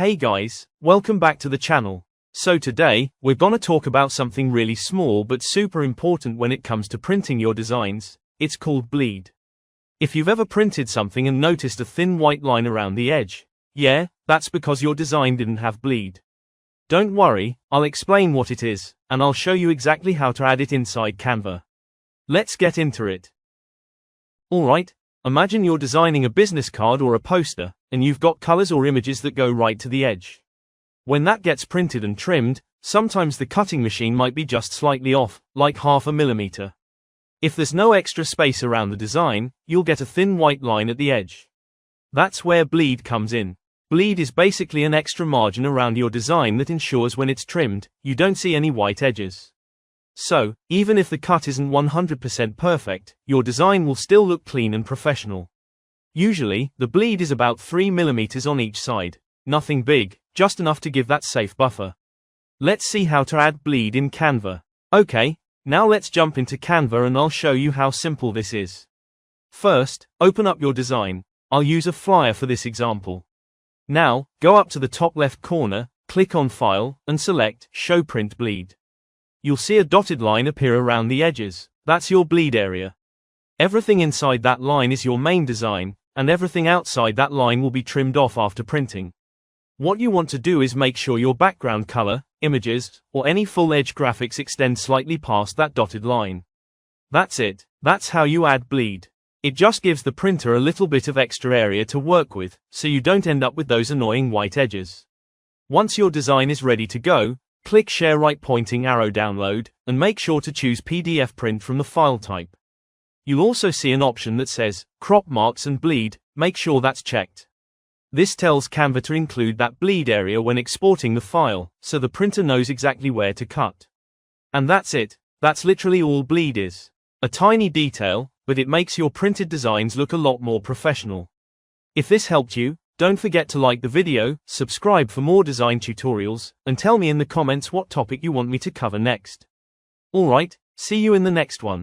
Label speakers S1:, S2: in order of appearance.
S1: Hey guys, welcome back to the channel. So today, we're gonna talk about something really small but super important when it comes to printing your designs. It's called bleed. If you've ever printed something and noticed a thin white line around the edge, yeah, that's because your design didn't have bleed. Don't worry, I'll explain what it is, and I'll show you exactly how to add it inside Canva. Let's get into it. Alright, imagine you're designing a business card or a poster, and you've got colors or images that go right to the edge. When that gets printed and trimmed, sometimes the cutting machine might be just slightly off, like 0.5 millimeter. If there's no extra space around the design, you'll get a thin white line at the edge. That's where bleed comes in. Bleed is basically an extra margin around your design that ensures when it's trimmed, you don't see any white edges. So, even if the cut isn't 100% perfect, your design will still look clean and professional. Usually, the bleed is about 3 millimeters on each side. Nothing big, just enough to give that safe buffer. Let's see how to add bleed in Canva. Okay, now let's jump into Canva and I'll show you how simple this is. First, open up your design. I'll use a flyer for this example. Now, go up to the top left corner, click on File, and select Show Print Bleed. You'll see a dotted line appear around the edges. That's your bleed area. Everything inside that line is your main design, and everything outside that line will be trimmed off after printing. What you want to do is make sure your background color, images, or any full edge graphics extend slightly past that dotted line. That's it. That's how you add bleed. It just gives the printer a little bit of extra area to work with, so you don't end up with those annoying white edges. Once your design is ready to go, click Share right pointing arrow download, and make sure to choose PDF print from the file type. You'll also see an option that says, Crop Marks and Bleed. Make sure that's checked. This tells Canva to include that bleed area when exporting the file, so the printer knows exactly where to cut. And that's it. That's literally all bleed is. A tiny detail, but it makes your printed designs look a lot more professional. If this helped you, don't forget to like the video, subscribe for more design tutorials, and tell me in the comments what topic you want me to cover next. Alright, see you in the next one.